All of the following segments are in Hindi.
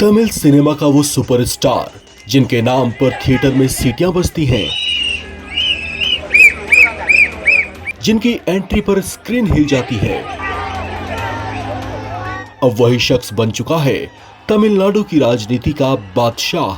तमिल सिनेमा का वो सुपरस्टार जिनके नाम पर थिएटर में सीटियां बजती हैं, जिनकी एंट्री पर स्क्रीन हिल जाती है, अब वही शख्स बन चुका है तमिलनाडु की राजनीति का बादशाह।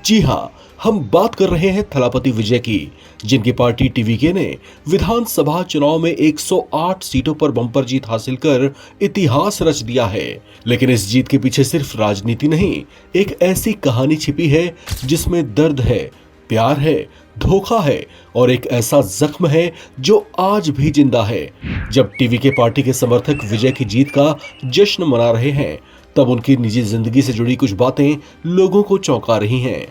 जी हां, हम बात कर रहे हैं थलापति विजय की, जिनकी पार्टी टीवीके ने विधानसभा चुनाव में 108 सीटों पर बम्पर जीत हासिल कर इतिहास रच दिया है। लेकिन इस जीत के पीछे सिर्फ राजनीति नहीं, एक ऐसी कहानी छिपी है जिसमें दर्द है, प्यार है, धोखा है और एक ऐसा जख्म है जो आज भी जिंदा है। जब टीवीके पार्टी के समर्थक विजय की जीत का जश्न मना रहे हैं, तब उनकी निजी जिंदगी से जुड़ी कुछ बातें लोगों को चौंका रही हैं।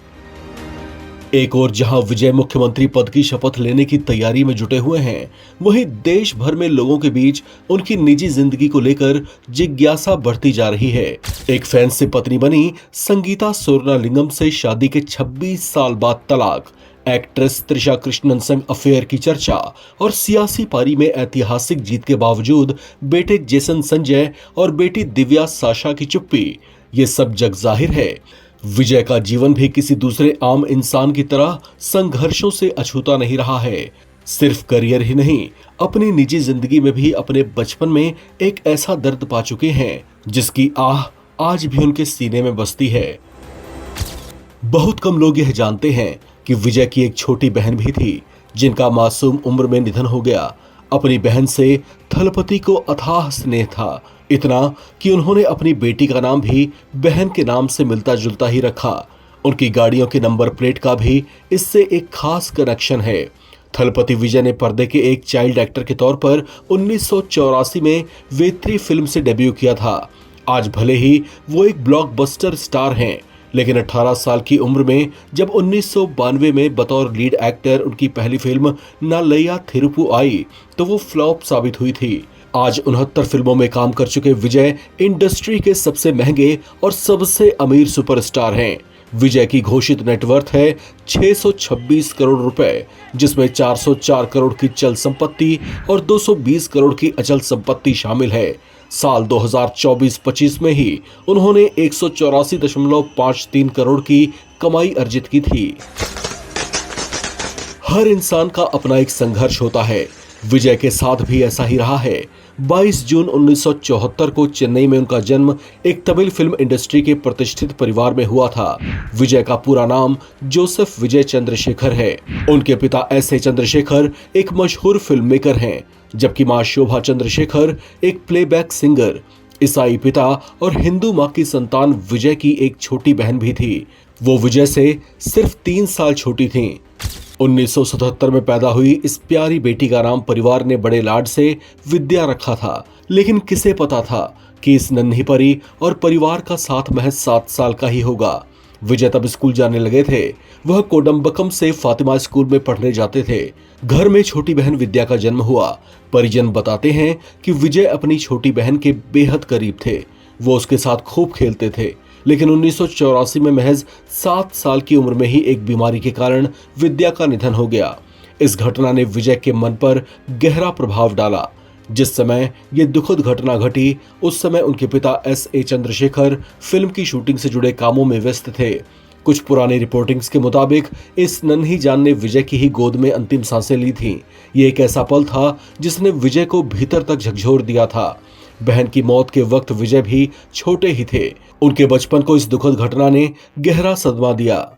एक और जहां विजय मुख्यमंत्री पद की शपथ लेने की तैयारी में जुटे हुए हैं, वहीं देश भर में लोगों के बीच उनकी निजी जिंदगी को लेकर जिज्ञासा बढ़ती जा रही है। एक फैन से पत्नी बनी संगीता सोरनालिंगम से शादी के 26 साल बाद तलाक, एक्ट्रेस त्रिशा कृष्णन संग अफेयर की चर्चा और सियासी पारी में ऐतिहासिक जीत के बावजूद बेटे जेसन संजय और बेटी दिव्या साशा की चुप्पी, ये सब जग जाहिर है। विजय का जीवन भी किसी दूसरे आम इंसान की तरह संघर्षों से अछूता नहीं रहा है। सिर्फ करियर ही नहीं, अपनी निजी जिंदगी में भी अपने बचपन में एक ऐसा दर्द पा चुके हैं जिसकी आह आज भी उनके सीने में बसती है। बहुत कम लोग यह जानते हैं कि विजय की एक छोटी बहन भी थी जिनका मासूम उम्र में निधन हो गया। अपनी बहन से थलपति को अथाह स्नेह था, इतना कि उन्होंने अपनी बेटी का नाम भी बहन के नाम से मिलता जुलता ही रखा। उनकी गाड़ियों के नंबर प्लेट का भी इससे एक खास कनेक्शन है। थलपति विजय ने पर्दे के एक चाइल्ड एक्टर के तौर पर 1984 में वेत्री फिल्म से डेब्यू किया था। आज भले ही वो एक ब्लॉकबस्टर स्टार हैं, लेकिन 18 साल की उम्र में जब 1992 में बतौर लीड एक्टर उनकी पहली फिल्म नालैया थिरुपु आई, तो वो फ्लॉप साबित हुई थी। आज 69 फिल्मों में काम कर चुके विजय इंडस्ट्री के सबसे महंगे और सबसे अमीर सुपरस्टार हैं। विजय की घोषित नेटवर्थ है 626 करोड़ रुपए, जिसमें 404 करोड़ की चल संपत्ति और 220 करोड़ की अचल संपत्ति शामिल है। साल 2024-25 में ही उन्होंने 184.53 करोड़ की कमाई अर्जित की थी। हर इंसान का अपना एक संघर्ष होता है, विजय के साथ भी ऐसा ही रहा है। 22 जून 1974 को चेन्नई में उनका जन्म एक तमिल फिल्म इंडस्ट्री के प्रतिष्ठित परिवार में हुआ था। विजय का पूरा नाम जोसेफ विजय चंद्रशेखर है। उनके पिता एस.ए. चंद्रशेखर एक मशहूर फिल्म मेकर हैं, जबकि मां शोभा चंद्रशेखर एक प्लेबैक सिंगर। ईसाई पिता और हिंदू मां की संतान विजय की एक छोटी बहन भी थी। वो विजय से सिर्फ 3 साल छोटी थीं। 1977 में पैदा हुई इस प्यारी बेटी का नाम परिवार ने बड़े लाड से विद्या रखा था। लेकिन किसे पता था कि इस नन्ही परी और परिवार का साथ महज 7 साल का ही होगा। विजय तब स्कूल जाने लगे थे। वह कोडम्बकम से फातिमा स्कूल में पढ़ने जाते थे। घर में छोटी बहन विद्या का जन्म हुआ। परिजन बताते हैं कि विजय अपनी छोटी बहन के बेहद करीब थे। वो उसके साथ खूब खेलते थे। लेकिन 1984 में महज 7 साल की उम्र में ही एक बीमारी के कारण विद्या का निधन हो गया। इस घटना ने विजय के मन पर गहरा प्रभाव डाला। जिस समय ये दुखद घटना घटी, उस समय उनके पिता एस.ए. चंद्रशेखर फिल्म की शूटिंग से जुड़े कामों में व्यस्त थे। कुछ पुरानी रिपोर्टिंग्स के मुताबिक इस नन्ही जान ने विजय की ही गोद में अंतिम सांसें ली थीं। ये एक ऐसा पल था जिसने विजय को भीतर तक झकझोर दिया था। बहन की मौत के वक्त विजय भी छोटे ही थे। उनके बचपन को इस दुखद घटना ने गहरा सदमा दिया।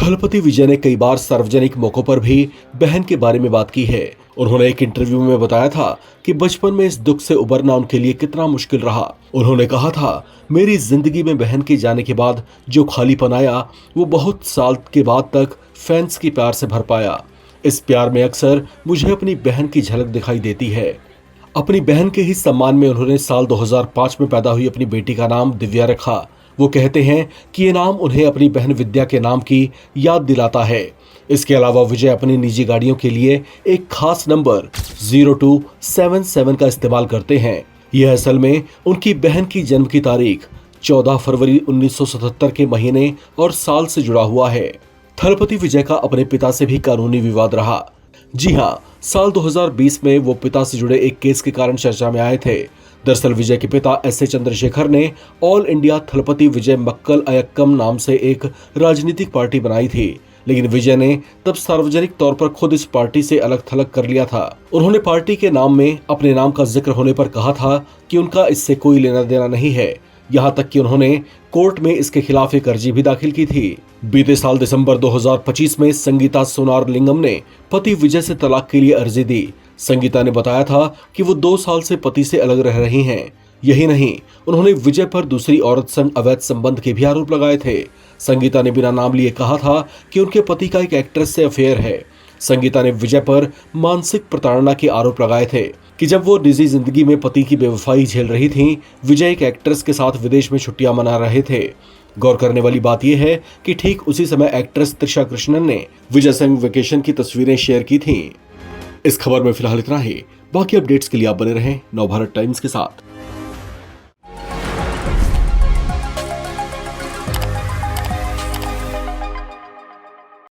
थलपति विजय ने कई बार सार्वजनिक मौकों पर भी बहन के बारे में बात की है। उन्होंने एक इंटरव्यू में बताया था कि बचपन में इस दुख से उबरना उनके लिए कितना मुश्किल रहा। उन्होंने कहा था, मेरी जिंदगी में बहन के जाने के बाद जो खालीपन आया, वो बहुत साल के बाद तक फैंस की प्यार से भर पाया। इस प्यार में अक्सर मुझे अपनी बहन की झलक दिखाई देती है। अपनी बहन के ही सम्मान में उन्होंने साल 2005 में पैदा हुई अपनी बेटी का नाम दिव्या रखा। वो कहते हैं कि ये नाम उन्हें अपनी बहन विद्या के नाम की याद दिलाता है। इसके अलावा विजय अपनी निजी गाड़ियों के लिए एक खास नंबर 0277 का इस्तेमाल करते हैं। यह असल में उनकी बहन की जन्म की तारीख 14 फरवरी 1977 के महीने और साल से जुड़ा हुआ है। थलपति विजय का अपने पिता से भी कानूनी विवाद रहा। जी हाँ, साल 2020 में वो पिता से जुड़े एक केस के कारण चर्चा में आए थे। दरअसल विजय के पिता एस.ए. चंद्रशेखर ने ऑल इंडिया थलपति विजय मक्कल अयक्कम नाम से एक राजनीतिक पार्टी बनाई थी, लेकिन विजय ने तब सार्वजनिक तौर पर खुद इस पार्टी से अलग थलग कर लिया था। उन्होंने पार्टी के नाम में अपने नाम का जिक्र होने पर कहा था कि उनका इससे कोई लेना देना नहीं है। यहां तक कि उन्होंने कोर्ट में इसके खिलाफ एक अर्जी भी दाखिल की थी। बीते साल दिसंबर 2025 में संगीता सोनारलिंगम ने पति विजय से तलाक के लिए अर्जी दी। संगीता ने बताया था कि वो 2 साल से पति से अलग रह रही हैं। यही नहीं, उन्होंने विजय पर दूसरी औरत संग अवैध संबंध के भी आरोप लगाए थे। संगीता ने बिना नाम लिए कहा था कि उनके पति का एक एक्ट्रेस से अफेयर है। संगीता ने विजय पर मानसिक प्रताड़ना के आरोप लगाए थे कि जब वो निजी जिंदगी में पति की बेवफाई झेल रही थीं, विजय एक एक्ट्रेस के साथ विदेश में छुट्टियां मना रहे थे। गौर करने वाली बात यह है कि ठीक उसी समय एक्ट्रेस त्रिशा कृष्णन ने विजय संग वेकेशन की तस्वीरें शेयर की थीं। इस खबर में फिलहाल इतना ही। बाकी अपडेट्स के लिए आप बने रहें नवभारत टाइम्स के साथ।